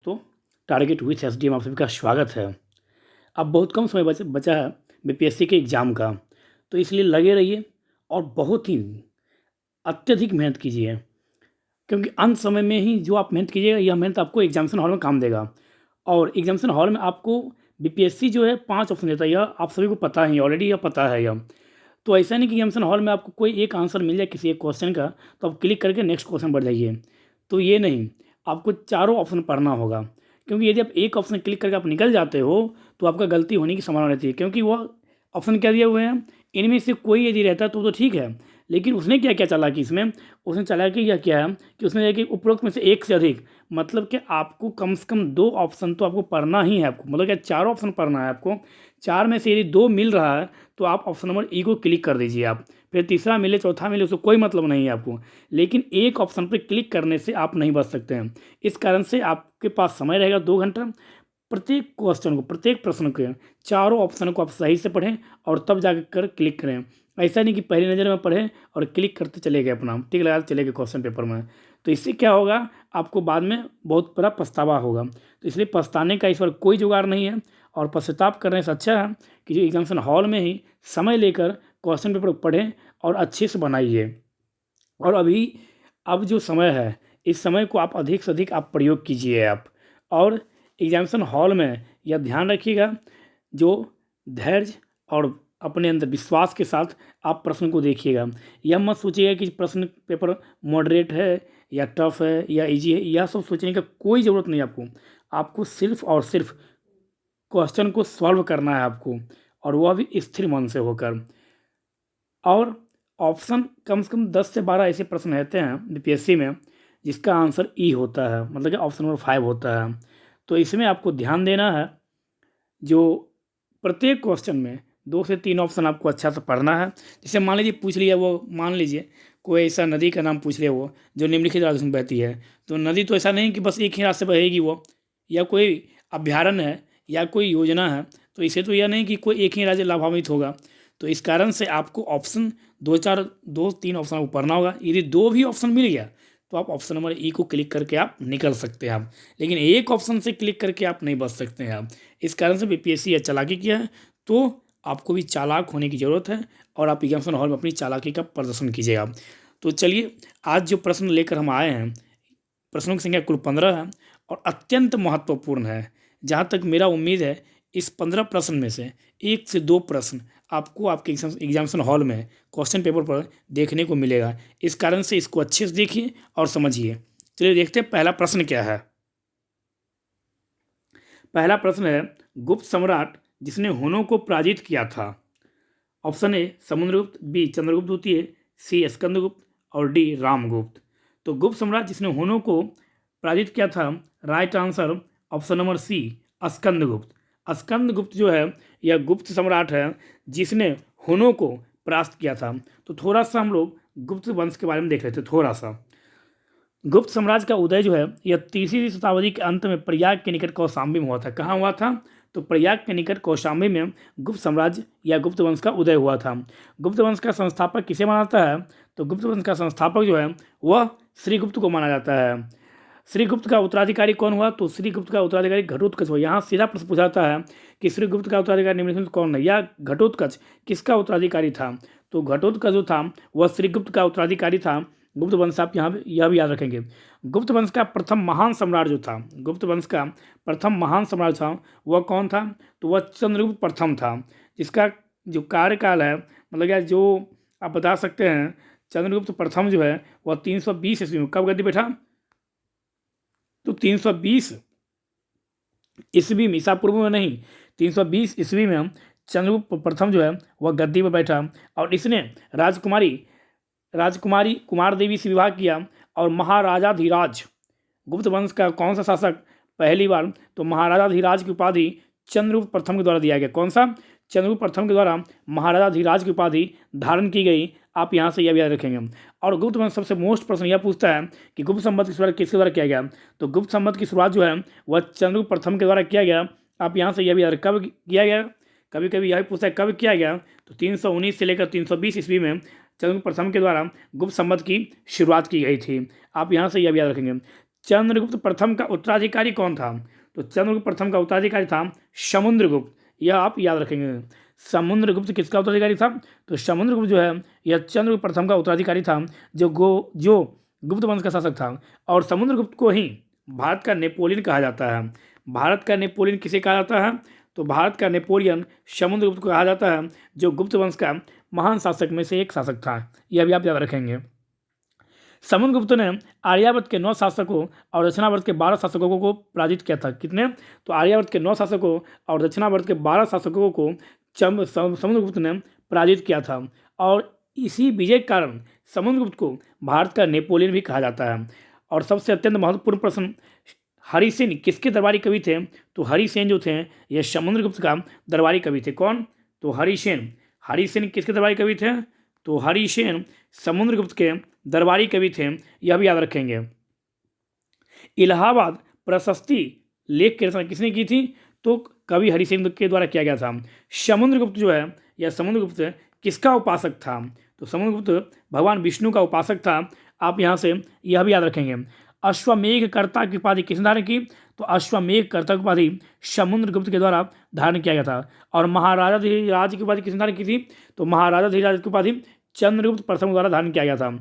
तो target with SDM आप सभी का स्वागत है। अब बहुत कम समय बचा है बीपीएससी के एग्ज़ाम का, तो इसलिए लगे रहिए और बहुत ही अत्यधिक मेहनत कीजिए, क्योंकि अंत समय में ही जो आप मेहनत कीजिएगा यह मेहनत आपको एग्जामिनेशन हॉल में काम देगा। और एग्जामिनेशन हॉल में आपको बीपीएससी जो है 5 ऑप्शन देता है, यह आप सभी को पता ही ऑलरेडी, यह पता है यह। तो ऐसा नहीं कि एग्जामिनेशन हॉल में आपको कोई एक आंसर मिल जाए किसी एक क्वेश्चन का तो आप क्लिक करके नेक्स्ट क्वेश्चन बढ़ जाइए, तो ये नहीं, आपको चारों ऑप्शन पढ़ना होगा। क्योंकि यदि आप एक ऑप्शन क्लिक करके आप निकल जाते हो तो आपका गलती होने की संभावना रहती है, क्योंकि वह ऑप्शन क्या दिए हुए हैं, इनमें से कोई यदि रहता तो ठीक है। लेकिन उसने क्या क्या चालाकी इसमें, उसने चालाकी क्या किया है कि उसने कि उपरोक्त में से एक से अधिक, मतलब कि आपको कम से कम 2 ऑप्शन तो आपको पढ़ना ही है, आपको मतलब क्या 4 ऑप्शन पढ़ना है आपको। 4 में से यदि 2 मिल रहा है तो आप ऑप्शन नंबर ई को क्लिक कर दीजिए आप, फिर तीसरा मिले चौथा मिले उसको कोई मतलब नहीं है आपको। लेकिन एक ऑप्शन पर क्लिक करने से आप नहीं बच सकते हैं। इस कारण से आपके पास समय रहेगा 2 घंटा। प्रत्येक क्वेश्चन को, प्रत्येक प्रश्न के चारों ऑप्शन को आप सही से पढ़ें और तब जाकर क्लिक करें। ऐसा नहीं कि पहली नज़र में पढ़ें और क्लिक करते चले गए, अपना टिक लगा चले गए क्वेश्चन पेपर में, तो इससे क्या होगा, आपको बाद में बहुत बड़ा पछतावा होगा। तो इसलिए पछताने का इस बार कोई जुगाड़ नहीं है, और पश्चाताप करने से अच्छा है कि जो एग्जामिनेशन हॉल में ही समय लेकर क्वेश्चन पेपर पढ़ें और अच्छे से बनाइए। और अब जो समय है, इस समय को आप अधिक से अधिक आप प्रयोग कीजिए आप। और एग्जामिनेशन हॉल में यह ध्यान रखिएगा, जो धैर्य और अपने अंदर विश्वास के साथ आप प्रश्न को देखिएगा। यह मत सोचिएगा कि प्रश्न पेपर मॉडरेट है या टफ है या इजी है, यह सब सोचने का कोई ज़रूरत नहीं आपको। आपको सिर्फ और सिर्फ क्वेश्चन को सॉल्व करना है आपको, और वह भी स्थिर मन से होकर। और ऑप्शन कम से कम 10 से 12 ऐसे प्रश्न रहते हैं बीपीएससी में जिसका आंसर ई होता है, मतलब कि ऑप्शन नंबर 5 होता है। तो इसमें आपको ध्यान देना है, जो प्रत्येक क्वेश्चन में 2 से 3 ऑप्शन आपको अच्छा से पढ़ना है। जैसे मान लीजिए पूछ लिया, वो मान लीजिए कोई ऐसा नदी का नाम पूछ लिया वो जो निम्नलिखित राज्यों में बहती है, तो नदी तो ऐसा नहीं कि बस एक ही रास्ते पर बहेगी वो, या कोई अभ्यारण्य है या कोई योजना है, तो इसे तो यह नहीं कि कोई एक ही राज्य लाभान्वित होगा। तो इस कारण से आपको ऑप्शन 2-3 ऑप्शन आपको पढ़ना होगा। यदि 2 भी ऑप्शन मिल गया तो आप ऑप्शन नंबर ई को क्लिक करके आप निकल सकते हैं आप, लेकिन एक ऑप्शन से क्लिक करके आप नहीं बच सकते हैं आप। इस कारण से बीपीएससी यह चालाकी किया है, तो आपको भी चालाक होने की ज़रूरत है, और आप एग्जामिनेशन हॉल में अपनी चालाकी का प्रदर्शन कीजिएगा। तो चलिए, आज जो प्रश्न लेकर हम आए हैं, प्रश्नों की संख्या कुल 15 है और अत्यंत महत्वपूर्ण है। जहाँ तक मेरा उम्मीद है, इस 15 प्रश्न में से 1 से 2 प्रश्न आपको आपके एग्जामिनेशन हॉल में क्वेश्चन पेपर पर देखने को मिलेगा। इस कारण से इसको अच्छे से देखिए और समझिए। चलिए देखते हैं पहला प्रश्न क्या है। पहला प्रश्न है, गुप्त सम्राट जिसने हुनों को पराजित किया था। Option A Samudragupta, B Chandragupta द्वितीय, सी स्कंदगुप्त और डी रामगुप्त। तो गुप्त सम्राट जिसने हुनों को पराजित किया था, right answer option number C Skandagupta. Skandagupta जो है यह गुप्त सम्राट है जिसने हुनों को परास्त किया था। तो थोड़ा सा हम लोग गुप्त वंश के बारे में देख लेते हैं थोड़ा सा। गुप्त साम्राज्य का उदय जो है यह 3वीं शताब्दी के अंत में प्रयाग के निकट कौशाम्बी में हुआ था। कहाँ हुआ था? तो प्रयाग के निकट कौशाम्बी में गुप्त साम्राज्य या गुप्त वंश का उदय हुआ था। गुप्त वंश का संस्थापक किसे माना जाता है? तो गुप्त वंश का संस्थापक जो है वह श्रीगुप्त को माना जाता है। श्रीगुप्त का उत्तराधिकारी कौन हुआ? तो श्रीगुप्त का उत्तराधिकारी घटोत्कच हुआ। यहाँ सीधा प्रश्न पूछा जाता है कि श्रीगुप्त का उत्तराधिकारी निम्नलिखित में कौन है, या घटोत्कच किसका उत्तराधिकारी था? तो घटोत्कच जो था वह श्रीगुप्त का उत्तराधिकारी था। गुप्त वंश आप यहाँ यह भी याद रखेंगे। गुप्त वंश का प्रथम महान सम्राट जो था, गुप्त वंश का प्रथम महान सम्राट था वह कौन था? तो वह चंद्रगुप्त प्रथम था, जिसका जो कार्यकाल है, मतलब या जो आप बता सकते हैं, चंद्रगुप्त प्रथम जो है वह 320 ईस्वी में कब गद्दी बैठा? तो 320 ईस्वी में, ईसा पूर्व में नहीं, 320 ईस्वी में चंद्रगुप्त प्रथम जो है वह गद्दी पर बैठा, और इसने राजकुमारी कुमार देवी से विवाह किया। और महाराजाधिराज, गुप्त वंश का कौन सा शासक पहली बार? तो महाराजाधिराज की उपाधि चंद्रगुप्त प्रथम के द्वारा दिया गया। कौन सा? चंद्रगुप्त प्रथम के द्वारा महाराजाधिराज की उपाधि धारण की गई। आप यहाँ से यह भी याद रखेंगे। और गुप्त वंश सबसे मोस्ट प्रश्न यह पूछता है कि गुप्त संवत की शुरुआत किसके द्वारा किया गया? तो गुप्त संवत की शुरुआत जो है वह चंद्रगुप्त प्रथम के द्वारा किया गया। आप यहाँ से यह भी याद, कब किया गया? कभी कभी यह भी पूछता है कब किया गया? तो 319 से लेकर 320 ईस्वी में चंद्रगुप्त प्रथम के द्वारा गुप्त संवत की शुरुआत की गई थी। आप यहाँ से यह भी याद रखेंगे। चंद्रगुप्त प्रथम का उत्तराधिकारी कौन था? तो चंद्रगुप्त प्रथम का उत्तराधिकारी था समुद्रगुप्त। यह आप याद रखेंगे। समुद्रगुप्त किसका उत्तराधिकारी था? तो समुद्रगुप्त जो है यह चंद्रगुप्त प्रथम का उत्तराधिकारी था, जो गुप्त वंश का शासक था। और समुद्रगुप्त को ही भारत का नेपोलियन कहा जाता है। भारत का नेपोलियन किसे कहा जाता है? तो भारत का नेपोलियन समुद्रगुप्त को कहा जाता है, जो गुप्त वंश का महान शासक में से एक शासक था। यह भी आप याद रखेंगे। समुद्रगुप्त ने आर्यावर्त के 9 शासकों और दक्षिणावर्त के 12 शासकों को पराजित किया था। कितने? तो आर्यावर्त के 9 शासकों और दक्षिणावर्त के 12 शासकों को समुद्रगुप्त ने पराजित किया था। और इसी विजय के कारण समुद्रगुप्त को भारत का नेपोलियन भी कहा जाता है। और सबसे अत्यंत महत्वपूर्ण प्रश्न, हरिसेन किसके दरबारी कवि थे? तो हरिसेन जो थे यह समुद्रगुप्त का दरबारी कवि थे। कौन? तो हरिसेन। हरिसेन किसके दरबारी कवि थे? तो हरिसेन समुद्रगुप्त के दरबारी कवि थे। यह भी याद रखेंगे। इलाहाबाद प्रशस्ति लेख की रचना किसने की थी? तो कवि हरिसेन के द्वारा किया गया था। समुद्रगुप्त जो है यह समुद्रगुप्त किसका उपासक था? तो समुद्रगुप्त भगवान विष्णु का उपासक था। आप यहाँ से यह भी याद रखेंगे। अश्वमेघ कर्ता की उपाधि किसने धारण की? तो अश्वमेघ कर्ता की उपाधि समुद्रगुप्त के द्वारा धारण किया गया था। और महाराजा धीराज की उपाधि किसने धारण की थी? तो महाराजा धीराज की उपाधि चंद्रगुप्त प्रथम द्वारा धारण किया गया था।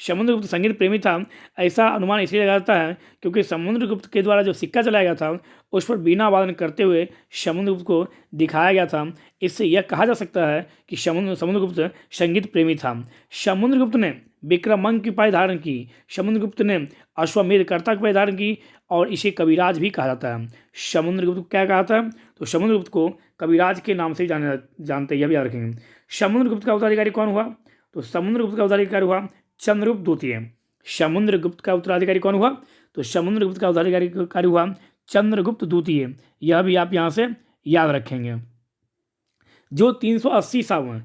समुद्रगुप्त संगीत प्रेमी था। ऐसा अनुमान इसलिए लगा जाता है क्योंकि समुद्रगुप्त के द्वारा जो सिक्का चलाया गया था उस पर बीना वादन करते हुए समुद्रगुप्त को दिखाया गया था। इससे यह कहा जा सकता है कि समुद्रगुप्त संगीत प्रेमी था। समुद्रगुप्त ने विक्रमांक की उपाधि धारण की। समुद्रगुप्त ने अश्वमेध कर्ता की उपाधि धारण की और इसे कविराज भी कहा जाता है। समुद्रगुप्त को क्या कहा जाता है? तो समुद्रगुप्त को कविराज के नाम से जानते, यह भी याद रखेंगे। समुद्रगुप्त का उत्तराधिकारी कौन हुआ? तो समुद्रगुप्त का उत्तराधिकारी हुआ चंद्रगुप्त द्वितीय। समुद्रगुप्त का उत्तराधिकारी कौन हुआ? तो समुद्रगुप्त का उत्तराधिकारी हुआ चंद्रगुप्त द्वितीय। यह भी आप यहाँ से याद रखेंगे। जो 380 ईसा में,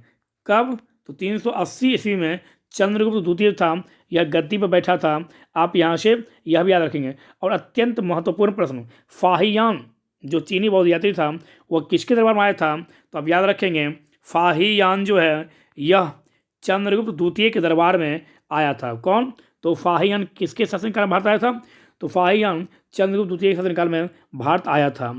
कब? तो 380 ईस्वी में चंद्रगुप्त द्वितीय था, यह गद्दी पर बैठा था। आप यहाँ से यह भी याद रखेंगे। और अत्यंत महत्वपूर्ण प्रश्न, फाहियान जो चीनी बौद्ध यात्री था वह किसके दरबार में आया था? तो आप याद रखेंगे फाहियान जो है यह चंद्रगुप्त द्वितीय के दरबार में आया था। कौन? तो फाहियान किसके शासनकाल में भारत आया था? तो फाहियान चंद्रगुप्त द्वितीय के शासनकाल में भारत आया था।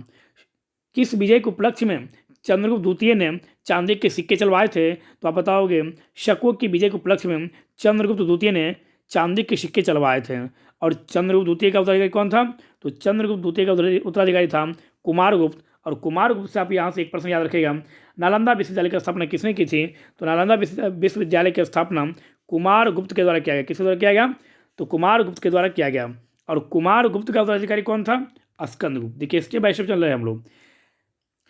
किस विजय के उपलक्ष्य में चंद्रगुप्त द्वितीय ने चांदी के सिक्के चलवाए थे? तो आप बताओगे शकों की विजय के उपलक्ष्य में चंद्रगुप्त द्वितीय ने चांदी के सिक्के चलवाए थे। और चंद्रगुप्त द्वितीय का उत्तराधिकारी कौन था? तो चंद्रगुप्त द्वितीय का उत्तराधिकारी था कुमारगुप्त। और कुमारगुप्त से आप यहाँ से एक प्रश्न याद रखेगा, नालंदा विश्वविद्यालय की स्थापना किसने की थी? तो नालंदा विश्वविद्यालय की स्थापना कुमारगुप्त के द्वारा किया गया। किसके द्वारा किया गया? तो कुमारगुप्त के द्वारा किया गया। और कुमारगुप्त का उत्तराधिकारी कौन था? स्कंदगुप्त। देखिए स्टेप बाय स्टेप चल रहे हैं हम लोग।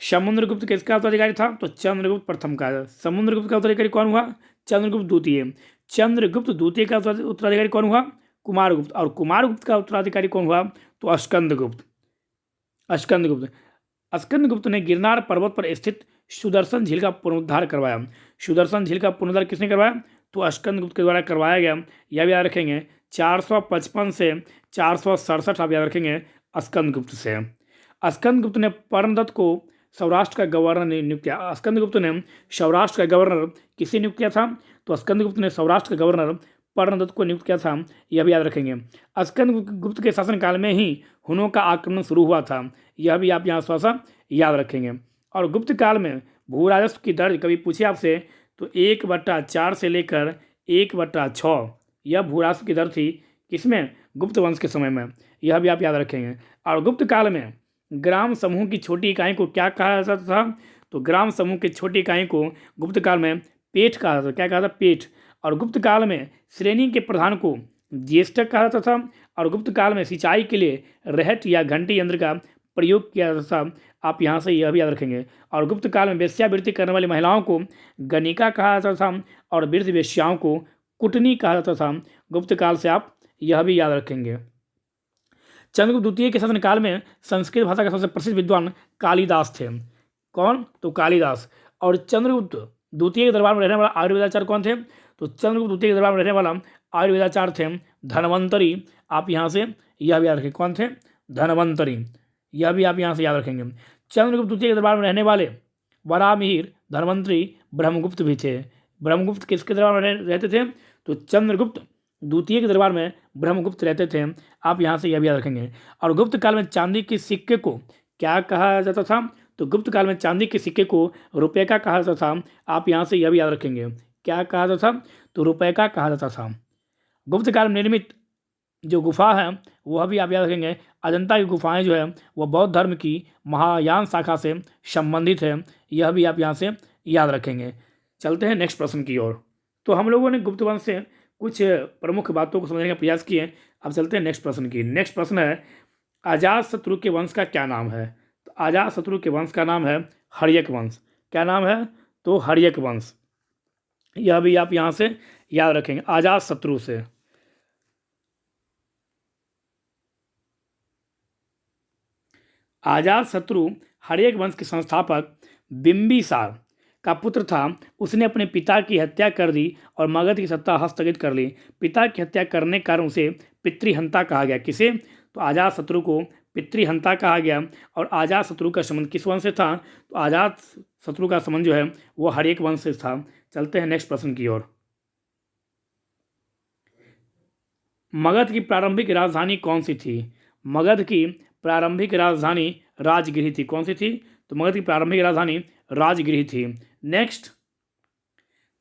समुद्रगुप्त किसका उत्तराधिकारी था? तो चंद्रगुप्त प्रथम का। समुद्रगुप्त का उत्तराधिकारी कौन हुआ? चंद्रगुप्त द्वितीय। चंद्रगुप्त द्वितीय का उत्तराधिकारी कौन हुआ? कुमारगुप्त। और कुमारगुप्त का उत्तराधिकारी कौन हुआ? तो स्कंदगुप्त। स्कंदगुप्त ने गिरनार पर्वत पर स्थित सुदर्शन झील का पुनरुद्धार करवाया। सुदर्शन झील का पुनरुद्धार किसने करवाया? तो स्कंदगुप्त के द्वारा करवाया गया। यह भी याद रखेंगे। 455 से 467 आप याद रखेंगे स्कंदगुप्त से। स्कंदगुप्त ने पर्णदत्त को सौराष्ट्र का गवर्नर नियुक्त किया। स्कंदगुप्त ने सौराष्ट्र का गवर्नर किसे नियुक्त किया था? तो स्कंदगुप्त ने सौराष्ट्र का गवर्नर पर्णदत्त को नियुक्त किया था। यह भी याद रखेंगे। स्कंदगुप्त के शासनकाल में ही हुनों का आक्रमण शुरू हुआ था। यह भी आप यहाँ थोड़ा सा याद रखेंगे। और गुप्त काल में भू राजस्व की दर कभी पूछे आपसे तो 1/4 से लेकर 1/6 यह भू राजस्व की दर थी। किसमें? गुप्त वंश के समय में। यह भी आप याद रखेंगे। और गुप्त काल में ग्राम समूह की छोटी इकाई को क्या कहा जाता था? तो ग्राम समूह की छोटी इकाई को गुप्त काल में पेट कहा जाता था। क्या कहा था? पेट। और गुप्त काल में श्रेणी के प्रधान को ज्येष्ठक कहा जाता था। और गुप्त काल में सिंचाई के लिए रहट या घंटी यंत्र का प्रयोग किया जाता था। आप यहाँ से यह भी याद रखेंगे। और गुप्त काल में वेश्यावृत्ति करने वाली महिलाओं को गणिका कहा जाता था और वृद्ध वेश्याओं को कुटनी कहा जाता था। गुप्त काल से आप यह भी याद रखेंगे। चंद्रगुप्त द्वितीय के शासनकाल में संस्कृत भाषा के सबसे प्रसिद्ध विद्वान कालिदास थे। कौन? तो कालिदास। और चंद्रगुप्त द्वितीय के दरबार में रहने वाला आयुर्वेदाचार्य कौन थे? तो चंद्रगुप्त द्वितीय के दरबार में रहने वाला आयुर्वेदाचार्य थे धन्वंतरी। आप यहाँ से यह भी याद रखें। कौन थे? धन्वंतरी। यह भी आप यहाँ से याद रखेंगे। चंद्रगुप्त द्वितीय के दरबार में रहने वाले वरामिहिर, धन्वंतरी, ब्रह्मगुप्त भी थे। ब्रह्मगुप्त किसके दरबार में रहते थे? तो चंद्रगुप्त द्वितीय के दरबार में ब्रह्मगुप्त रहते थे। आप यहाँ से यह भी याद रखेंगे। और गुप्त काल में चांदी के सिक्के को क्या कहा जाता था? तो गुप्त काल में चांदी के सिक्के को रुपये का कहा जाता था। आप यहाँ से यह भी याद रखेंगे, क्या कहा जाता था? तो रुपये का कहा जाता था। गुप्त काल में निर्मित जो गुफा है वह भी आप याद रखेंगे। अजंता की गुफाएं जो है वह बौद्ध धर्म की महायान शाखा से संबंधित है। यह भी आप यहाँ से याद रखेंगे। चलते हैं नेक्स्ट प्रश्न की ओर। तो हम लोगों ने गुप्त वंश से कुछ प्रमुख बातों को समझने का प्रयास किए। अब चलते हैं नेक्स्ट प्रश्न की। नेक्स्ट प्रश्न है, अजातशत्रु के वंश का क्या नाम है? तो अजातशत्रु के वंश का नाम है हर्यक वंश। क्या नाम है? तो हर्यक वंश। यह भी आप यहाँ से याद रखेंगे, अजातशत्रु से। अजातशत्रु हर्यक वंश के संस्थापक बिंबिसार का पुत्र था। उसने अपने पिता की हत्या कर दी और मगध की सत्ता हस्तगत कर ली। पिता की हत्या करने के कारण उसे पितृहंता कहा गया। किसे? तो अजातशत्रु को पितृहंता कहा गया। और अजातशत्रु का संबंध किस वंश से था? तो अजातशत्रु का संबंध जो है वो हर्यक वंश से था। चलते हैं नेक्स्ट प्रश्न की ओर। मगध की प्रारंभिक राजधानी कौन सी थी? मगध की प्रारंभिक राजधानी राजगृह थी। कौन सी थी? तो मगध की प्रारंभिक राजधानी राजगृह थी। नेक्स्ट,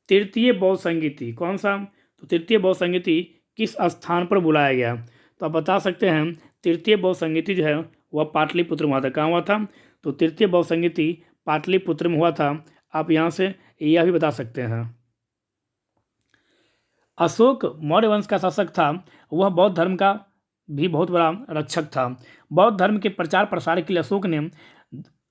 तृतीय बौद्ध संगीति कौन सा? तो तृतीय बौद्ध संगीति किस स्थान पर बुलाया गया? तो आप बता सकते हैं, तृतीय बौद्ध संगीति जो है वह पाटलिपुत्र में हुआ था। कहाँ हुआ था? तो तृतीय बौद्ध संगीति पाटलिपुत्र में हुआ था। आप यहाँ से यह भी बता सकते हैं। अशोक मौर्य वंश का शासक था। वह बौद्ध धर्म का भी बहुत बड़ा रक्षक था। बौद्ध धर्म के प्रचार प्रसार के लिए अशोक ने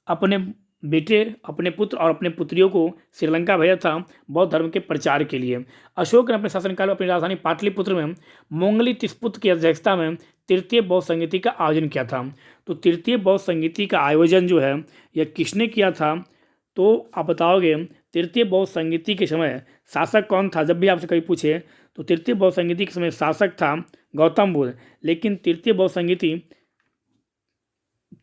अपने बेटे, अपने पुत्र और अपने पुत्रियों को श्रीलंका भेजा था बौद्ध धर्म के प्रचार के लिए। अशोक ने अपने शासनकाल में अपनी राजधानी पाटलिपुत्र में मोंगली तिस्पुत की अध्यक्षता में तृतीय बौद्ध संगीति का आयोजन किया था। तो तृतीय बौद्ध संगीति का आयोजन जो है यह किसने किया था? तो आप बताओगे, तृतीय बौद्ध संगीति के समय शासक कौन था? जब भी आपसे कभी पूछे तो तृतीय बौद्ध संगीति के समय शासक था गौतम बुद्ध। लेकिन तृतीय बौद्ध संगीति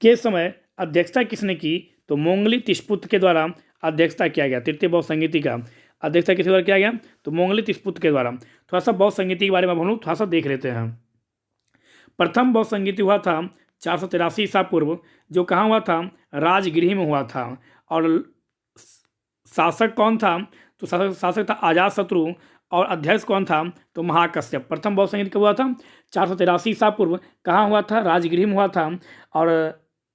के समय अध्यक्षता किसने की? तो मोंगली तिस्पुत के द्वारा अध्यक्षता किया गया। तृतीय बौद्ध संगीति का अध्यक्षता किसके द्वारा किया गया? तो मोंगली तिस्पुत के द्वारा। थोड़ा सा बौद्ध संगीति के बारे में हम लोग थोड़ा सा देख लेते हैं। प्रथम बौद्ध संगीति हुआ था 483 ईसा पूर्व, जो कहाँ हुआ था? राजगृह में हुआ था। और शासक कौन था? तो शासक था अजातशत्रु। और अध्यक्ष कौन था? तो महाकश्यप। प्रथम बौद्ध संगीत कब हुआ था? 483 ईसा पूर्व। कहाँ हुआ था? राजगृह में हुआ था। और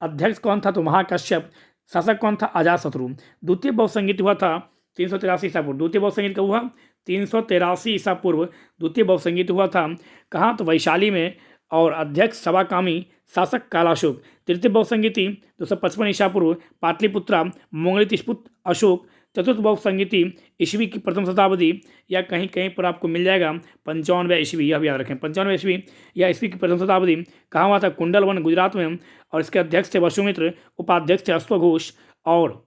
अध्यक्ष कौन था? तो महाकश्यप। शासक कौन था? अजातशत्रु। द्वितीय बौद्ध संगीत हुआ था 383 ईसा पूर्व। द्वितीय बौद्ध संगीत कब हुआ? 383 ईसा पूर्व द्वितीय बौद्ध संगीत हुआ था। कहाँ? तो वैशाली में। और अध्यक्ष सवाकामी, शासक कालाशोक। तृतीय बौद्ध संगीति 255 ईसा पूर्व पाटलिपुत्रा, मोंगली तिस्पुत, अशोक। चतुर्थ बौद्ध संगीति ईस्वी की प्रथम शताब्दी, या कहीं कहीं पर आपको मिल जाएगा 95 ईस्वी। यह भी याद रखें, 95 ईस्वी या ईस्वी की प्रथम शताब्दी। कहाँ हुआ था? कुंडलवन, गुजरात में। और इसके अध्यक्ष थे वसुमित्र, उपाध्यक्ष थे अश्वघोष, और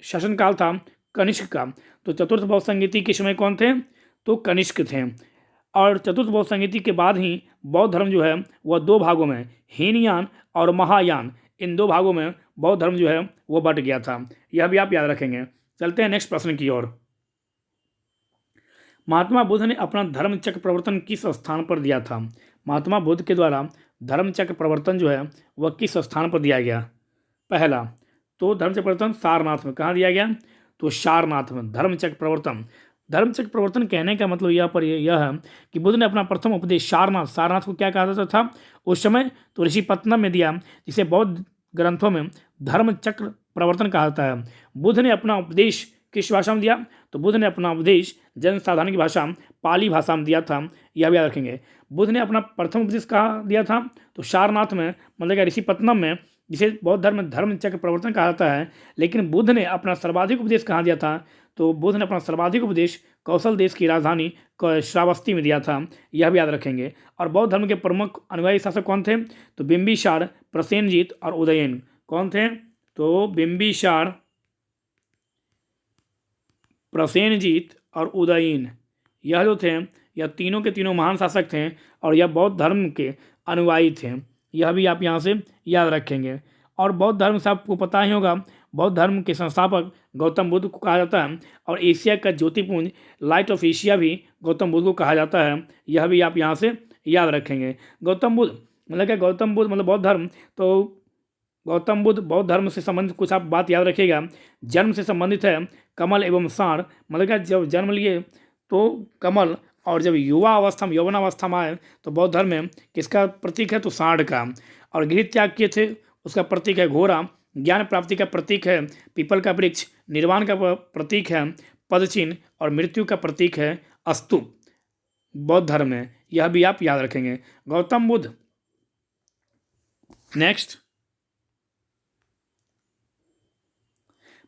शासनकाल था कनिष्क का। तो चतुर्थ बौद्ध संगीति के समय कौन थे? तो कनिष्क थे। और चतुर्थ बौद्ध संगीति के बाद ही बौद्ध धर्म जो है वह दो भागों में, हीनयान और महायान, इन दो भागों में बौद्ध धर्म जो है वह बट गया था। यह भी आप याद रखेंगे। चलते हैं नेक्स्ट प्रश्न की ओर। महात्मा बुद्ध ने अपना धर्म चक्र प्रवर्तन किस स्थान पर दिया था? महात्मा बुद्ध के द्वारा धर्म चक्र प्रवर्तन जो है वह किस स्थान पर दिया गया? पहला, तो धर्म चक्र प्रवर्तन सारनाथ में। कहाँ दिया गया? तो सारनाथ में धर्म चक्र प्रवर्तन। धर्म चक्र प्रवर्तन कहने का मतलब यह है कि बुद्ध ने अपना प्रथम उपदेश सारनाथ को क्या कहा जाता था उस समय? तो ऋषिपत्तनम में दिया, जिसे बौद्ध ग्रंथों में धर्म चक्र प्रवर्तन कहा जाता है। बुद्ध ने अपना उपदेश किस भाषा में दिया? तो बुद्ध ने अपना उपदेश जनसाधारण की भाषा पाली भाषा में दिया था। यह भी याद रखेंगे। बुद्ध ने अपना प्रथम उपदेश कहाँ दिया था? तो सारनाथ में, मतलब क्या ऋषिपत्तनम में, जिसे बौद्ध धर्म में धर्म चक्र प्रवर्तन कहा जाता है। लेकिन बुद्ध ने अपना सर्वाधिक उपदेश कहाँ दिया था? तो बुद्ध ने अपना सर्वाधिक उपदेश कौशल देश की राजधानी श्रावस्ती में दिया था। यह भी याद रखेंगे। और बौद्ध धर्म के प्रमुख अनुयायी शासक कौन थे? तो बिंबिसार, प्रसेनजीत और उदयन। कौन थे? तो बिंबिसार, प्रसेनजीत और उदयन, यह जो थे यह तीनों के तीनों महान शासक थे और यह बौद्ध धर्म के अनुयायी थे। यह भी आप यहाँ से याद रखेंगे। और बौद्ध धर्म से आपको पता ही होगा, बौद्ध धर्म के संस्थापक गौतम बुद्ध को कहा जाता है, और एशिया का ज्योतिपुंज लाइट ऑफ एशिया भी गौतम बुद्ध को कहा जाता है। यह भी आप यहाँ से याद रखेंगे। गौतम बुद्ध मतलब क्या, गौतम बुद्ध मतलब बौद्ध धर्म। तो गौतम बुद्ध बौद्ध धर्म से संबंधित कुछ आप बात याद रखिएगा। जन्म से संबंधित है कमल एवं सांड, मतलब क्या जब जन्म लिए तो कमल, और जब युवा अवस्था में यौवनावस्था में आए तो बौद्ध धर्म में किसका प्रतीक है, तो सांड का। और गृह त्याग किए थे, उसका प्रतीक है घोड़ा। ज्ञान प्राप्ति का प्रतीक है पीपल का वृक्ष। निर्वाण का प्रतीक है पदचिन्ह, और मृत्यु का प्रतीक है स्तूप बौद्ध धर्म में। यह भी आप याद रखेंगे। गौतम बुद्ध। नेक्स्ट,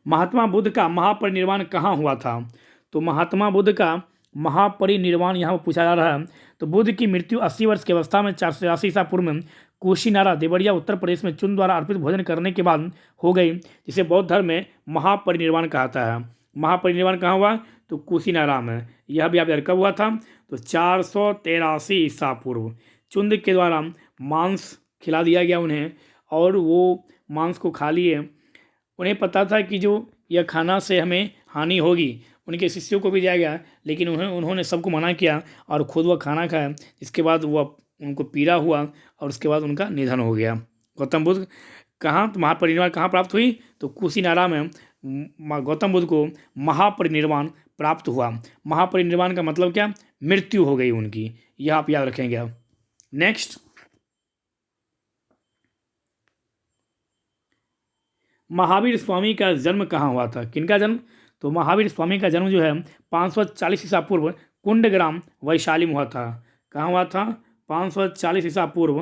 महात्मा बुद्ध का महापरिनिर्वाण कहाँ हुआ था? तो महात्मा बुद्ध का महापरिनिर्वाण यहाँ पूछा जा रहा है। तो बुद्ध की मृत्यु 80 वर्ष की अवस्था में 480 ईसा पूर्व में कुशीनारा देवरिया उत्तर प्रदेश में चून द्वारा अर्पित भोजन करने के बाद हो गई, जिसे बौद्ध धर्म में महापरिनिर्वाण कहता है। महापरिनिर्वाण कहाँ हुआ? तो कुशीनारा में। यह भी आप याद, कब हुआ था? तो 483 ईसा पूर्व। चुंद के द्वारा मांस खिला दिया गया उन्हें, और वो मांस को खा लिए। उन्हें पता था कि जो यह खाना से हमें हानि होगी, उनके शिष्यों को भी जाएगा, लेकिन उन्होंने सबको मना किया और खुद वह खाना खाया। इसके बाद वह उनको पीड़ा हुआ और उसके बाद उनका निधन हो गया। गौतम बुद्ध कहाँ महापरिनिर्वाण कहाँ प्राप्त हुई? तो कुशीनारा में गौतम बुद्ध को महापरिनिर्वाण प्राप्त हुआ। महापरिनिर्वाण का मतलब क्या? मृत्यु हो गई उनकी। यह आप याद रखेंगे। नेक्स्ट, महावीर स्वामी का जन्म कहाँ हुआ था? किनका जन्म? तो महावीर स्वामी का जन्म जो है 540 ईसा पूर्व कुंडग्राम वैशाली में हुआ था। कहाँ हुआ था? 540 ईसा पूर्व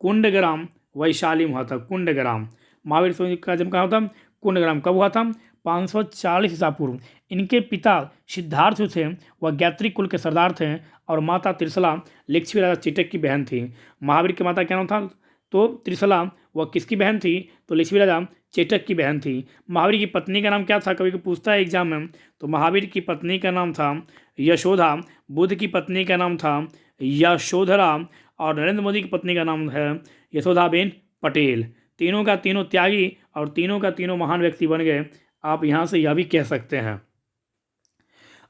कुंडग्राम वैशाली में हुआ था। कुंडग्राम। महावीर स्वामी का जन्म कहाँ हुआ था? कुंडग्राम। कब हुआ था? 540 ईसा पूर्व। इनके पिता सिद्धार्थ जो थे वह गायत्री कुल के सरदार थे, और माता त्रिशला लक्ष्मी राजा चेटक की बहन थी। महावीर की माता क्या नाम था? तो त्रिशला। वह किसकी बहन थी? तो लक्ष्मी राजा चेटक की बहन थी। महावीर की पत्नी का नाम क्या था? कभी पूछता है एग्जाम में। तो महावीर की पत्नी का नाम था यशोधा। बुद्ध की पत्नी का नाम था यशोधरा, और नरेंद्र मोदी की पत्नी का नाम है यशोधाबेन पटेल। तीनों का तीनों त्यागी और तीनों का तीनों महान व्यक्ति बन गए, आप यहाँ से यह भी कह सकते हैं।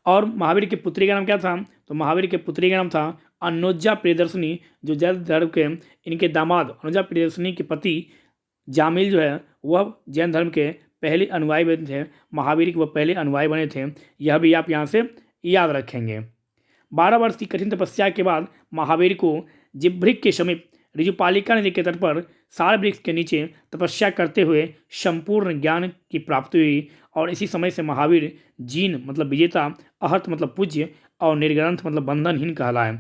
और महावीर की पुत्री का नाम क्या था? तो महावीर की पुत्री का नाम था अनुजा प्रियदर्शनी, जो जैन धर्म के इनके दामाद अनुजा प्रियदर्शनी के पति जामिल जो है वह जैन धर्म के पहले अनुयायी बने थे। महावीर के वह पहले अनुयायी बने थे। यह भी आप यहाँ से याद रखेंगे। 12 वर्ष की कठिन तपस्या के बाद महावीर को जिब्रिक के समीप ऋजुपालिका नदी के तट पर साल वृक्ष के नीचे तपस्या करते हुए संपूर्ण ज्ञान की प्राप्ति हुई, और इसी समय से महावीर जीन मतलब विजेता, अहत मतलब पूज्य, और निर्ग्रंथ मतलब बंधनहीन कहलाए।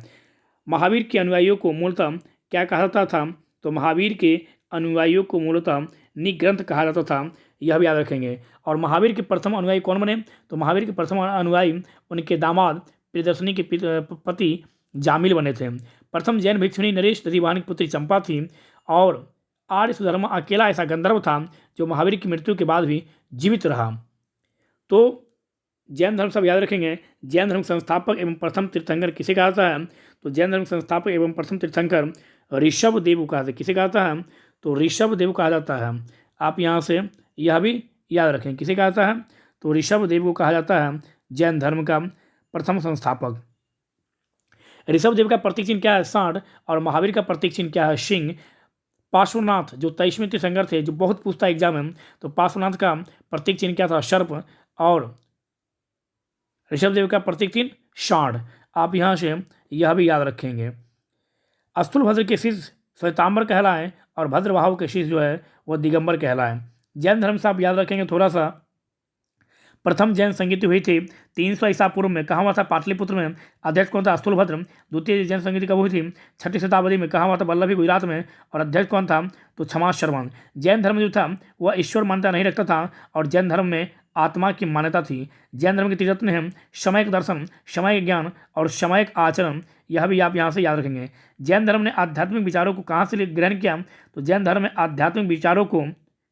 महावीर के अनुयायियों को मूलतः क्या कहा जाता था? तो महावीर के अनुयायियों को मूलतः निग्रंथ कहा जाता था। यह भी याद रखेंगे। और महावीर के प्रथम अनुयायी कौन बने? तो महावीर के प्रथम अनुयायी उनके दामाद प्रियदर्शनी के पति जामिल बने थे। प्रथम जैन भिक्षुणी नरेश दधिवाहन की पुत्री चंपा थी, और आर्य सुधर्मा अकेला ऐसा गंधर्व था जो महावीर की मृत्यु के बाद भी जीवित रहा। तो जैन धर्म सब याद रखेंगे। जैन धर्म संस्थापक एवं प्रथम तीर्थंकर किसे कहा जाता है? तो जैन धर्म संस्थापक एवं प्रथम तीर्थंकर ऋषभ देव को कहा जाता है। किसे कहा जाता है? तो ऋषभ देव कहा जाता है। आप यहाँ से यह भी याद रखें, किसे कहा जाता है? तो ऋषभ देव को कहा जाता है जैन धर्म का प्रथम संस्थापक। ऋषभ देव का प्रतीक चिन्ह क्या है? सांड। और महावीर का प्रतीक चिन्ह क्या है? सिंह। पार्श्वनाथ जो 23वें तीर्थंकर थे, जो बहुत पूछता एग्जाम में, तो पार्श्वनाथ का प्रतीक चिन्ह क्या था? सर्प। और ऋषभ देव का प्रतीक चिन्ह सांड। आप यहाँ से यह भी याद रखेंगे। स्थूलभद्र के शिष्य श्वेतांबर कहलाए, और भद्रवाहु के शिष्य जो है वह दिगंबर कहलाए। जैन धर्म से आप याद रखेंगे थोड़ा सा। प्रथम जैन संगीति हुई थी 300 ईसा पूर्व में। कहाँ हुआ था? पाटलिपुत्र में। अध्यक्ष कौन था? स्थूलभद्र। द्वितीय जैन संगीति कब हुई थी? 6वीं शताब्दी में। कहाँ हुआ था? वल्लभी गुजरात में। और अध्यक्ष कौन था? तो क्षमास श्रवण। जैन धर्म जो था वह ईश्वर मान्यता नहीं रखता था, और जैन धर्म में आत्मा की मान्यता थी। जैन धर्म के तीर्थत्व हैं समयक दर्शन, समयक ज्ञान और समयक आचरण। यह भी आप यहाँ से याद रखेंगे। जैन धर्म ने आध्यात्मिक विचारों को कहाँ से ग्रहण किया? तो जैन धर्म में आध्यात्मिक विचारों को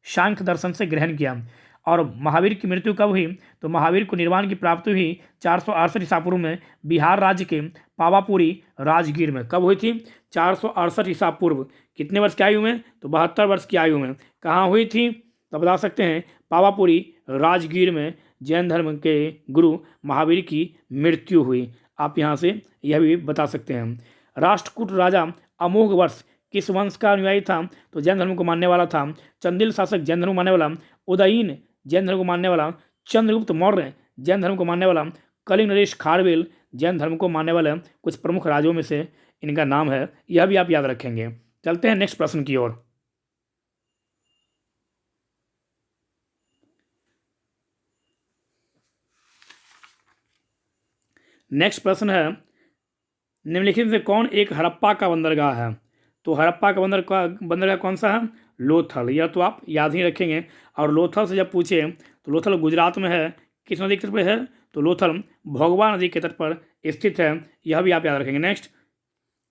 सांख्य दर्शन से ग्रहण किया। और महावीर की मृत्यु कब हुई? तो महावीर को निर्वाण की प्राप्ति हुई 468 ईसा पूर्व में बिहार राज्य के पावापुरी राजगीर में। कब हुई थी? 468 ईसा पूर्व। कितने वर्ष की आयु में? तो 72 वर्ष की आयु में। कहाँ हुई थी? तो बता सकते हैं पावापुरी राजगीर में जैन धर्म के गुरु महावीर की मृत्यु हुई। आप यहाँ से यह भी बता सकते हैं। राष्ट्रकूट राजा अमोघ वर्ष किस वंश का अनुयायी था? तो जैन धर्म को मानने वाला था। चंदिल शासक जैन धर्म को मानने वाला। उदयीन जैन धर्म को मानने वाला। चंद्रगुप्त मौर्य जैन धर्म को मानने वाला। कलिंग नरेश खारवेल जैन धर्म को मानने वाले कुछ प्रमुख राज्यों में से इनका नाम है, यह भी आप याद रखेंगे। चलते हैं नेक्स्ट प्रश्न की ओर। नेक्स्ट प्रश्न है, निम्नलिखित में कौन एक हड़प्पा का बंदरगाह है? तो हड़प्पा का बंदरगाह कौन सा है? लोथल। यह तो आप याद ही रखेंगे। और लोथल से जब पूछे तो लोथल गुजरात में है। किस नदी के तट पर है? तो लोथल भोगवा नदी के तट पर स्थित है। यह भी आप याद रखेंगे। नेक्स्ट,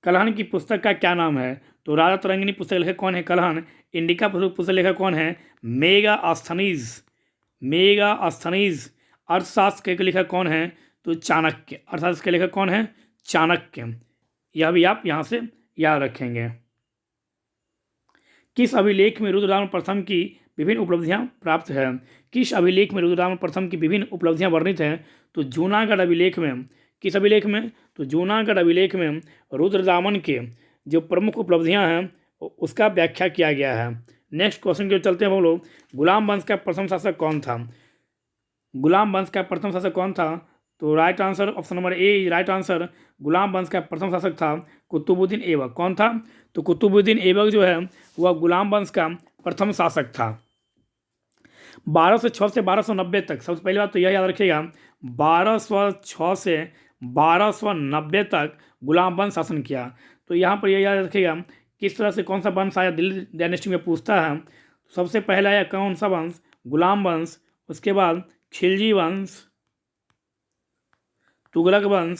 कलहन की पुस्तक का क्या नाम है? तो राजा तरंगिनी पुस्तक लेखक कौन है? कलहन। इंडिका पुस्तक लेखक कौन है? मेगास्थनीज। मेगास्थनीज। अर्थशास्त्र के लेखक कौन है? तो चाणक्य। अर्थशास्त्र के लेखक कौन है? चाणक्य। यह भी आप यहाँ से याद रखेंगे। किस अभिलेख में रुद्रदामन प्रथम की विभिन्न उपलब्धियां प्राप्त है? किस अभिलेख में रुद्रदामन प्रथम की विभिन्न उपलब्धियां वर्णित हैं? तो जूनागढ़ अभिलेख में। किस अभिलेख में? तो जूनागढ़ अभिलेख में रुद्रदामन के जो प्रमुख उपलब्धियां हैं उसका व्याख्या किया गया है। नेक्स्ट क्वेश्चन की ओर चलते हैं हम लोग। गुलाम वंश का प्रथम शासक कौन था? गुलाम वंश का प्रथम शासक कौन था? तो right answer option number A right answer. गुलाम वंश का प्रथम शासक था कुतुबुद्दीन ऐबक। कौन था? तो कुतुबुद्दीन ऐबक जो है वह गुलाम वंश का प्रथम शासक था। 1206 से 1290 तक, सबसे पहली बात तो यह याद रखिएगा, 1206 से 1290 तक गुलाम वंश शासन किया। तो यहाँ पर यह याद रखिएगा किस तरह से कौन सा वंश आया, दिल्ली डायनेस्टी में पूछता है। सबसे पहला आया कौन सा वंश? गुलाम वंश। उसके बाद खिलजी वंश, तुगलक वंश,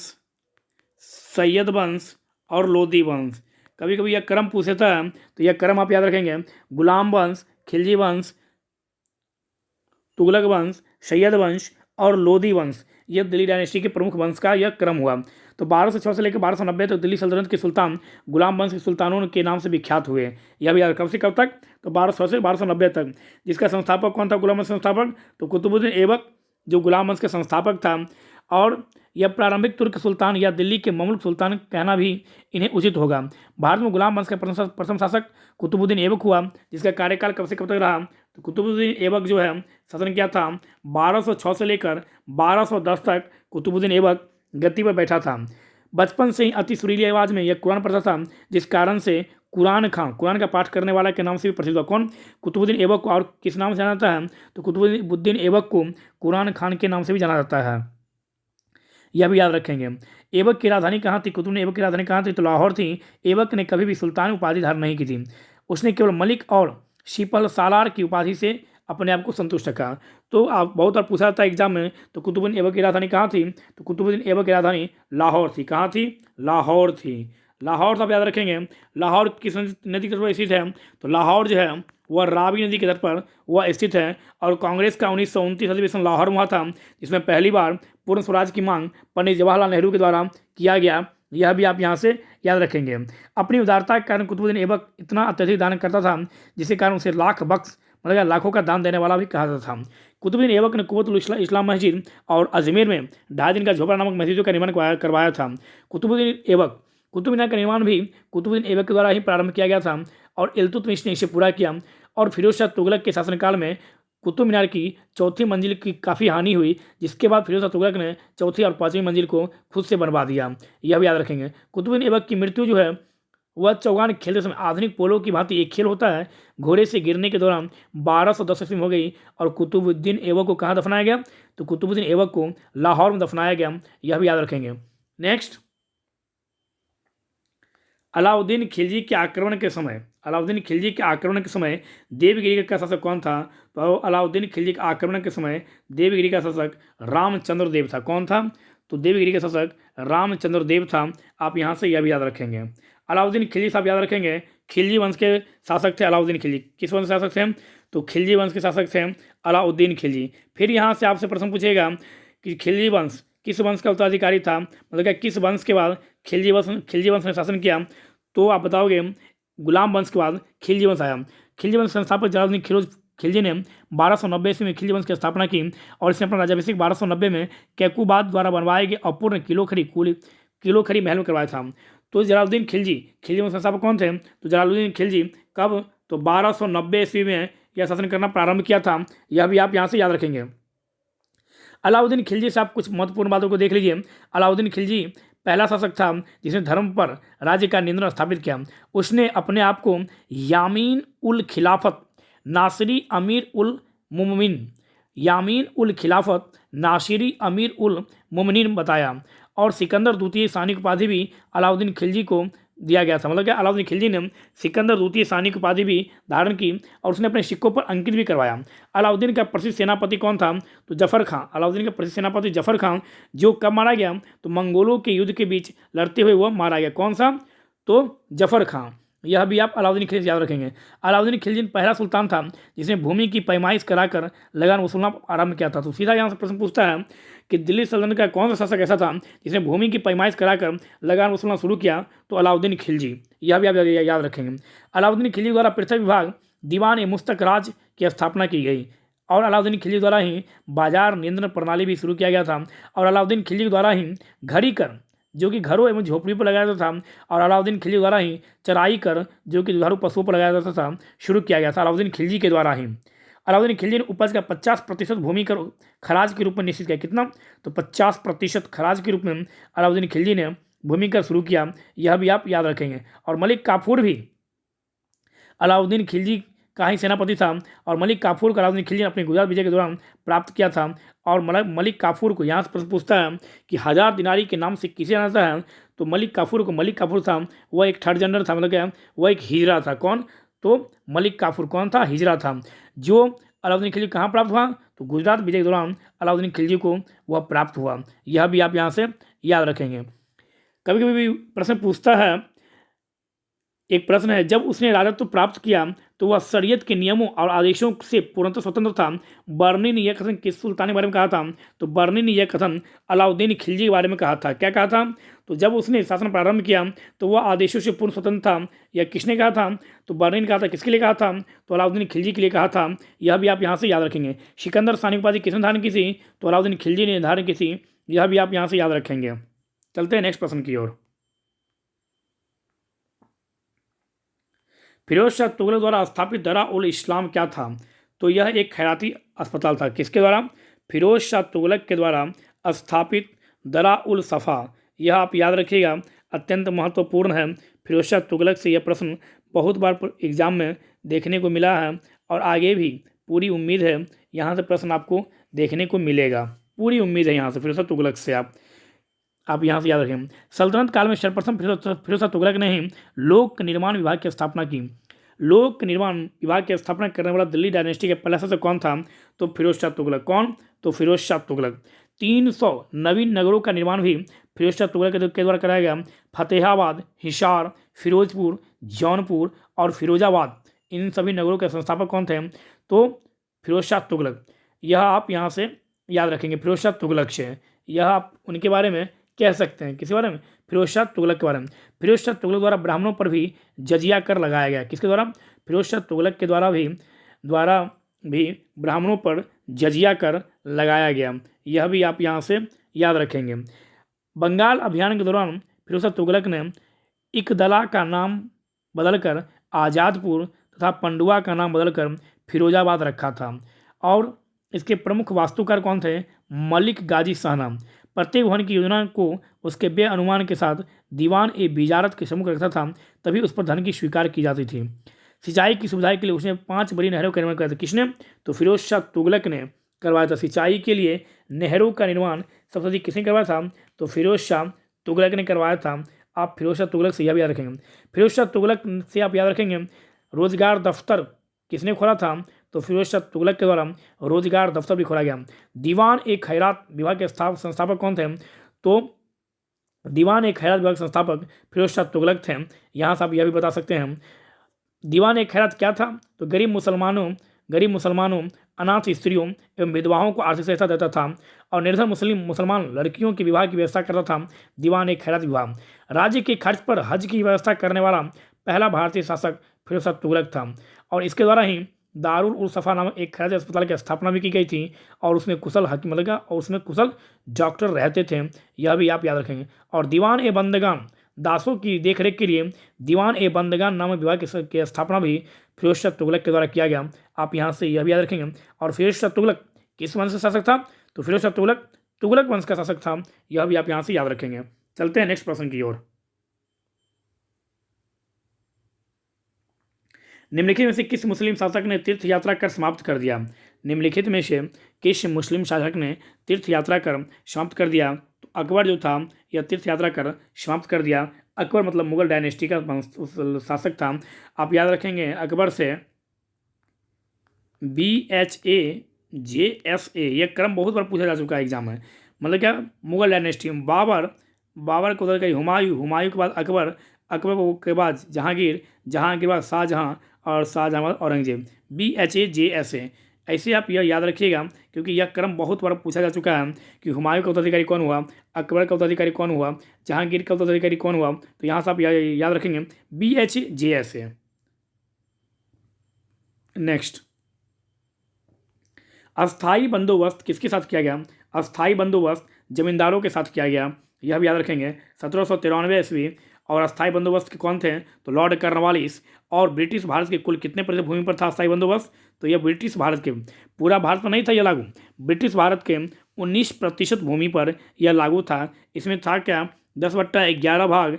सैयद वंश और लोदी वंश। कभी कभी यह क्रम पूछता है तो यह क्रम आप याद रखेंगे। गुलाम वंश, खिलजी वंश, तुगलक वंश, सैयद वंश और लोदी वंश, यह दिल्ली डायनेस्टी के प्रमुख वंश का यह क्रम हुआ। तो 1206 से लेकर 1290 तक दिल्ली सल्तनत के सुल्तान गुलाम वंश के सुल्तानों के नाम से विख्यात हुए। यह भी याद, कब से कब तक? तो 1206 से 1290 तक। जिसका संस्थापक कौन था? गुलाम वंश संस्थापक तो कुतुबुद्दीन ऐबक जो गुलाम वंश के संस्थापक था। और यह प्रारंभिक तुर्क सुल्तान या दिल्ली के ममलूक सुल्तान कहना भी इन्हें उचित होगा। भारत में गुलाम वंश का प्रथम शासक कुतुबुद्दीन ऐबक हुआ, जिसका कार्यकाल कब से कब तक रहा? तो कुतुबुद्दीन ऐबक जो है शासन किया था 1206 से लेकर 1210 तक कुतुबुद्दीन ऐबक गद्दी पर बैठा था। बचपन से ही अति सुरीली आवाज़ में यह कुरान पढ़ता था, जिस कारण से कुरान खां, कुरान का पाठ करने वाला के नाम से भी प्रसिद्ध हुआ। कौन? कुतुबुद्दीन ऐबक को। और किस नाम से जाना जाता है? तो कुतुबुद्दीन ऐबक को कुरान खान के नाम से भी जाना जाता है। यह भी याद रखेंगे। ऐबक की राजधानी कहाँ थी? कुतुबुद्दीन ऐबक की राजधानी कहाँ थी? तो लाहौर थी। ऐबक ने कभी भी सुल्तान उपाधि धारण नहीं की थी। उसने केवल मलिक और शिपल सालार की उपाधि से अपने आप को संतुष्ट रखा। तो आप बहुत बार पूछा था एग्जाम में, तो कुतुबुद्दीन ऐबक की राजधानी कहाँ थी? तो कुतुबुद्दीन ऐबक की राजधानी लाहौर थी। कहाँ थी? लाहौर थी। लाहौर तो आप याद रखेंगे। लाहौर किस नदी के तट पर स्थित है? तो लाहौर जो है वह रावी नदी के तट पर वह स्थित है। और कांग्रेस का 1929 अधिवेशन लाहौर में हुआ था, जिसमें पहली बार पूर्ण स्वराज की मांग पंडित जवाहरलाल नेहरू के द्वारा किया गया। यह भी आप यहाँ से याद रखेंगे। अपनी उदारता के कारण कुतुबुद्दीन ऐबक इतना अत्यधिक दान करता था, जिसके कारण उसे लाख बख्श मतलब लाखों का दान देने वाला भी कहा जाता था। कुतुबुद्दीन ऐबक ने कुव्वतुल इस्लाम मस्जिद और अजमेर में 2.5 दिन का झोपड़ा नामक मस्जिदों का निर्माण करवाया था। कुतुब मीनार का निर्माण भी कुतुबुद्दीन ऐबक के द्वारा ही प्रारंभ किया गया था और इल्तुतमिश ने इसे पूरा किया। और फिरोज शाह तुगलक के शासनकाल में कुतुब मीनार की चौथी मंजिल की काफ़ी हानि हुई, जिसके बाद फिरोज शाह तुगलक ने चौथी और पाँचवीं मंजिल को खुद से बनवा दिया। यह भी याद रखेंगे। कुतुबुद्दीन ऐबक की मृत्यु जो है वह चौगान खेलते समय आधुनिक पोलो की भांति एक खेल होता है, घोड़े से गिरने के दौरान 1210 ईस्वी में हो गई। और कुतुबुद्दीन ऐबक को कहाँ दफनाया गया? तो कुतुबुद्दीन ऐबक को लाहौर में दफनाया गया। यह भी याद रखेंगे। नेक्स्ट, अलाउद्दीन खिलजी के आक्रमण के समय देवगिरी का शासक कौन था? तो अलाउद्दीन खिलजी के आक्रमण के समय देवगिरी का शासक रामचंद्र देव था। कौन था? तो देवगिरी का शासक रामचंद्र देव था। आप यहाँ से यह भी याद रखेंगे। अलाउद्दीन खिलजी साहब याद रखेंगे, खिलजी वंश के शासक थे अलाउद्दीन खिलजी। किस वंश के शासक थे? तो खिलजी वंश के शासक थे अलाउद्दीन खिलजी। फिर यहाँ से आपसे प्रश्न पूछेगा कि खिलजी वंश किस वंश का उत्तराधिकारी था, मतलब क्या किस वंश के बाद खिलजी वंश ने शासन किया? तो आप बताओगे गुलाम वंश के बाद खिलजी वंश आया। खिलजी वंश संस्थापक जलालुद्दीन खिलजी ने 1290 ईस्वी में खिलजी वंश की स्थापना की और इसने अपना राज्याभिषेक 1290 में कैकुबाद द्वारा बनवाए गए अपूर्ण किलोखरी महल में करवाया था। तो जलालुद्दीन खिलजी वंश के संस्थापक कौन थे? तो जलालुद्दीन खिलजी कब? तो 1290 ईस्वी में यह शासन करना प्रारंभ किया था। यह भी आप यहाँ से याद रखेंगे। अलाउद्दीन खिलजी से आप कुछ महत्वपूर्ण बातों को देख लीजिए। अलाउद्दीन खिलजी पहला शासक था जिसने धर्म पर राज्य का नियंत्रण स्थापित किया। उसने अपने आप को यामीन उल खिलाफत नासिरी अमीर उल मुमिनीन बताया और सिकंदर द्वितीय सानी की उपाधि भी अलाउद्दीन खिलजी को दिया गया था। मतलब क्या, अलाउद्दीन खिलजी ने सिकंदर द्वितीय सानी की उपाधि भी धारण की और उसने अपने सिक्कों पर अंकित भी करवाया। अलाउद्दीन का प्रसिद्ध सेनापति कौन था? तो जफर खां। अलाउद्दीन का प्रसिद्ध सेनापति जफर खां, जो कब मारा गया? तो मंगोलों के युद्ध के बीच लड़ते हुए वह मारा गया। कौन सा? तो जफर खां। यह भी आप अलाउद्दीन खिलजी याद रखेंगे। अलाउद्दीन खिलजी पहला सुल्तान था जिसने भूमि की पैमाइश कराकर लगान वसूलना आरंभ किया था। तो सीधा यहाँ से प्रश्न पूछता है कि दिल्ली सल्तनत का कौन सा शासक ऐसा था जिसने भूमि की पैमाइश कराकर लगान वसूलना शुरू किया? तो अलाउद्दीन खिलजी। यह भी आप याद रखेंगे। अलाउद्दीन खिलजी द्वारा पृथक विभाग दीवान ए मुस्तक राज की स्थापना की गई और अलाउद्दीन खिलजी द्वारा ही बाजार नियंत्रण प्रणाली भी शुरू किया गया था और अलाउद्दीन खिलजी द्वारा ही घड़ी कर, जो कि घरों एवं झोपड़ी पर लगाया जाता था, और अलाउद्दीन खिलजी द्वारा ही चराई कर, जो कि दुधारू पशुओं पर लगाया जाता था, शुरू किया गया था अलाउद्दीन खिलजी के द्वारा ही। अलाउद्दीन खिलजी ने उपज का 50% भूमि कर खराज के रूप में निश्चित किया। कितना? तो 50% खराज के रूप में अलाउद्दीन खिलजी ने भूमि कर शुरू किया। यह भी आप याद रखेंगे। और मलिक काफूर भी अलाउद्दीन खिलजी का ही सेनापति था और मलिक काफूर को अलाउद्दीन खिलजी ने अपने गुजरात विजय के दौरान प्राप्त किया था। और मलिक काफूर को यहाँ से प्रश्न पूछता है कि 1000 दिनारी के नाम से किसे जाना जाता है? तो मलिक काफूर था, वह एक थर्ड जनरल था। मतलब क्या, वह एक हिजरा था। कौन? तो मलिक काफूर कौन था? हिजरा था, जो अलाउद्दीन खिलजी कहाँ प्राप्त हुआ? तो गुजरात विजय के दौरान अलाउद्दीन खिलजी को वह प्राप्त हुआ। यह भी आप यहाँ से याद रखेंगे। कभी कभी भी प्रश्न पूछता है, एक प्रश्न है, जब उसने राजत्व प्राप्त किया तो वह शरीयत के नियमों और आदेशों से पूर्णतः स्वतंत्र था। बर्नी ने यह कथन किस सुल्तान के बारे में कहा था? तो बर्नी ने यह कथन अलाउद्दीन खिलजी के बारे में कहा था। क्या कहा था? तो जब उसने शासन प्रारंभ किया तो वह आदेशों से पूर्ण स्वतंत्र था। यह किसने कहा था? तो बर्नी ने कहा था। किसके लिए कहा था? तो अलाउद्दीन खिलजी के लिए कहा था। यह भी आप यहाँ से याद रखेंगे। सिकंदर सानी उपाधि किसने धारण की थी? तो अलाउद्दीन खिलजी ने धारण की थी। यह भी आप यहाँ से याद रखेंगे। चलते हैं नेक्स्ट प्रश्न की ओर। फिरोज शाह तुगलक द्वारा स्थापित दरा उल इस्लाम क्या था? तो यह एक खैराती अस्पताल था। किसके द्वारा? फिरोज शाह तुगलक के द्वारा स्थापित दरा उल सफ़ा। यह आप याद रखिएगा, अत्यंत महत्वपूर्ण है। फिरोज शाह तुगलक से यह प्रश्न बहुत बार एग्जाम में देखने को मिला है और आगे भी पूरी उम्मीद है यहाँ से प्रश्न आपको देखने को मिलेगा। पूरी उम्मीद है यहाँ से फिरोज शाह तुगलक से आप यहाँ से याद रखें। सल्तनत काल में सर्वप्रथम फिरोज शाह तुगलक ने ही लोक निर्माण विभाग की स्थापना की। लोक निर्माण विभाग की स्थापना करने वाला दिल्ली डायनेस्टी के पहला शासक कौन था? तो फिरोज शाह तुगलक। कौन? तो फिरोज शाह तुगलक। 300 नवीन नगरों का निर्माण भी फिरोज शाह तुगलक के द्वारा कराया गया। फतेहाबाद, हिसार, फिरोजपुर, जौनपुर और फिरोजाबाद, इन सभी नगरों के संस्थापक कौन थे? तो फिरोज शाह तुगलक। यह आप यहाँ से याद रखेंगे। फिरोज शाह तुगलक से यह आप उनके बारे में कह सकते हैं। किसके बारे में? फिरोज शाह तुगलक के बारे में। फिरोज शाह तुगलक द्वारा ब्राह्मणों पर भी जजिया कर लगाया गया। किसके द्वारा? फिरोज शाह तुगलक के द्वारा भी ब्राह्मणों पर जजिया कर लगाया गया। यह भी आप यहाँ से याद रखेंगे। बंगाल अभियान के दौरान फिरोज शाह तुगलक ने इकदला का नाम बदलकर आज़ादपुर तथा पंडुआ का नाम बदलकर फिरोजाबाद रखा था। और इसके प्रमुख वास्तुकार कौन थे? मलिक गाजी सहना। प्रत्येक भवन की योजना को उसके व्यय अनुमान के साथ दीवान ए बिजारत के सम्मुख रखता था, तभी उस पर धन की स्वीकार की जाती थी। सिंचाई की सुविधा के लिए उसने 5 बड़ी नहरों का निर्माण कराया था। किसने? तो फिरोज शाह तुगलक ने करवाया था। सिंचाई के लिए नहरों का निर्माण सबसे अधिक किसने करवाया था? तो फिरोज शाह तुगलक ने करवाया था। आप फिरोज शाह तुगलक से यह भी याद रखेंगे। फिरोज शाह तुगलक से आप याद रखेंगे रोजगार दफ्तर किसने खोला था? तो फिरोज शाह तुगलक के द्वारा रोजगार दफ्तर भी खोला गया। दीवान ए खैरात विभाग के संस्थापक कौन थे? तो दीवान ए खैरात विभाग के संस्थापक फिरोज शाह तुगलक थे। यहाँ से आप यह भी बता सकते हैं दीवान ए खैरात क्या था? तो गरीब मुसलमानों, अनाथ स्त्रियों एवं विधवाओं को आर्थिक सहायता देता था और निर्धन मुसलमान लड़कियों के विवाह की व्यवस्था करता था। दीवान ए खैरात विभाग। राज्य के खर्च पर हज की व्यवस्था करने वाला पहला भारतीय शासक फिरोज शाह तुगलक था और इसके द्वारा ही दारुल उल सफ़ा नामक एक खैराती अस्पताल की स्थापना भी की गई थी और उसमें कुशल हकीम लगा और उसमें कुशल डॉक्टर रहते थे, यह भी आप याद रखेंगे। और दीवान ए बंदगान दासों की देखरेख के लिए दीवान ए बंदगान नामक विभाग की स्थापना भी फिरोज शाह तुगलक के द्वारा किया गया, आप यहाँ से यह भी याद रखेंगे। और फिरोज शाह तुगलक किस वंश का शासक था? तो फिरोज शाह तुगलक तुगलक वंश का शासक था, यह भी आप यहाँ से याद रखेंगे। चलते हैं नेक्स्ट प्रश्न की ओर। निम्नलिखित में से किस मुस्लिम शासक ने तीर्थ यात्रा कर समाप्त कर दिया? निम्नलिखित में से किस मुस्लिम शासक ने तीर्थ यात्रा कर समाप्त कर दिया? तो अकबर जो था यह तीर्थ यात्रा कर समाप्त कर दिया। अकबर मतलब मुगल डायनेस्टी का शासक था, आप याद रखेंगे। अकबर से BHAJSA यह क्रम बहुत बार पूछा जा चुका है एग्जाम में। मतलब क्या? मुगल डायनेस्टी, बाबर को उधर गई, हुमायूं के बाद अकबर, अकबर के बाद जहांगीर, जहांगीर के बाद शाहजहां और शाहजहां बाद औरंगजेब। BHAJSA ऐसे आप यह याद रखिएगा, क्योंकि यह क्रम बहुत बार पूछा जा चुका है कि हुमायूं का उत्तराधिकारी कौन हुआ, अकबर का उत्तराधिकारी कौन हुआ, जहांगीर का उत्तराधिकारी कौन हुआ। तो यहाँ से आप याद रखेंगे BHAJSA। नेक्स्ट, अस्थाई बंदोबस्त किसके साथ किया गया? अस्थाई बंदोबस्त जमींदारों के साथ किया गया, यह भी याद रखेंगे। 1793 ईस्वी। और अस्थाई बंदोबस्त के कौन थे? तो लॉर्ड कॉर्नवालिस। और ब्रिटिश भारत के कुल कितने प्रतिशत भूमि पर था अस्थाई बंदोबस्त? तो यह ब्रिटिश भारत के, पूरा भारत पर नहीं था यह लागू, ब्रिटिश भारत के 19% भूमि पर यह लागू था। इसमें था क्या? 10/11 भाग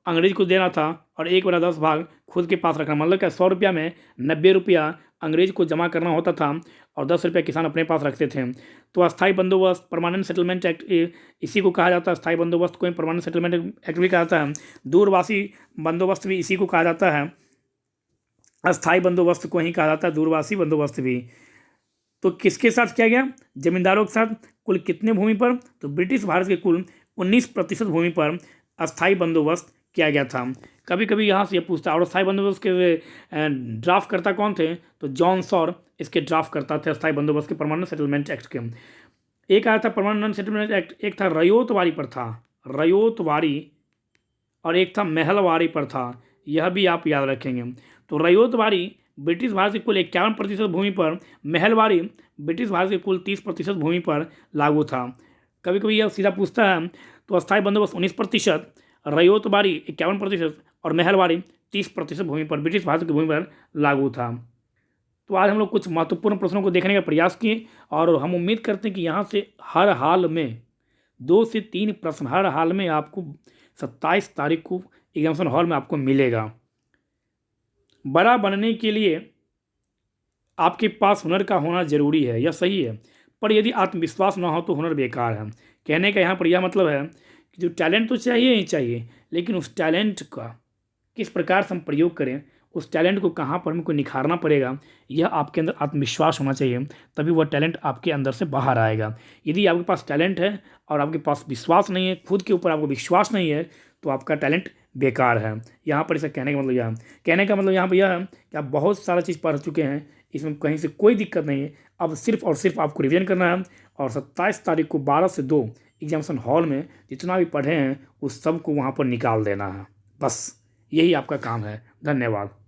अंग्रेज को देना था और 1/10 भाग खुद के पास रखना। मतलब क्या? 100 रुपया में 90 रुपया अंग्रेज को जमा करना होता था और 10 रुपया किसान अपने पास रखते थे। तो अस्थाई बंदोबस्त, परमानेंट सेटलमेंट एक्ट, इसी को कहा जाता है। अस्थाई बंदोबस्त को परमानेंट सेटलमेंट एक्ट भी कहा जाता है। दूरवासी बंदोबस्त भी इसी को कहा जाता है। अस्थाई बंदोबस्त को ही कहा जाता है दूरवासी बंदोबस्त भी। तो किसके साथ किया गया? जमींदारों के साथ। कुल कितने भूमि पर? तो ब्रिटिश भारत के कुल 19% भूमि पर अस्थाई बंदोबस्त किया गया था। कभी कभी यहाँ से यह पूछता है और अस्थाई बंदोबस्त के ड्राफ्ट करता कौन थे? तो जॉन सॉर इसके ड्राफ्ट करता थे अस्थाई बंदोबस्त के परमानेंट सेटलमेंट एक्ट के। एक आया था परमानेंट सेटलमेंट एक्ट, एक था रयोतवारी पर था, रयोतवारी, और एक था महलवारी पर था, यह भी आप याद रखेंगे। तो रयोतवारी ब्रिटिश भारत के कुल 51% भूमि पर, महलवारी ब्रिटिश भारत के कुल 30% भूमि पर लागू था। कभी कभी यह सीधा पूछता है। तो अस्थाई बंदोबस्त 19%, रयोतवारी 51% और महलवारी 30% भूमि पर, ब्रिटिश भारत की भूमि पर लागू था। तो आज हम लोग कुछ महत्वपूर्ण प्रश्नों को देखने का प्रयास किए और हम उम्मीद करते हैं कि यहाँ से हर हाल में 2 से 3 प्रश्न हर हाल में आपको 27 तारीख को एग्जामिनेशन हॉल में आपको मिलेगा। बड़ा बनने के लिए आपके पास हुनर का होना जरूरी है, यह सही है, पर यदि आत्मविश्वास ना हो तो हुनर बेकार है। कहने का यहाँ पर यह मतलब है कि जो टैलेंट तो चाहिए ही चाहिए, लेकिन उस टैलेंट का किस प्रकार से हम प्रयोग करें, उस टैलेंट को कहाँ पर हमको निखारना पड़ेगा, यह आपके अंदर आत्मविश्वास होना चाहिए, तभी वह टैलेंट आपके अंदर से बाहर आएगा। यदि आपके पास टैलेंट है और आपके पास विश्वास नहीं है, खुद के ऊपर आपको विश्वास नहीं है, तो आपका टैलेंट बेकार है। यहाँ पर इसे कहने का मतलब यह है, कहने का मतलब यहाँ पर यह है कि आप बहुत सारा चीज़ पढ़ चुके हैं, इसमें कहीं से कोई दिक्कत नहीं है। अब सिर्फ और सिर्फ आपको रिवीजन करना है और 27 तारीख को 12 से 2 एग्जामिनेशन हॉल में जितना भी पढ़े हैं उस सब को वहाँ पर निकाल देना है। बस यही आपका काम है। धन्यवाद।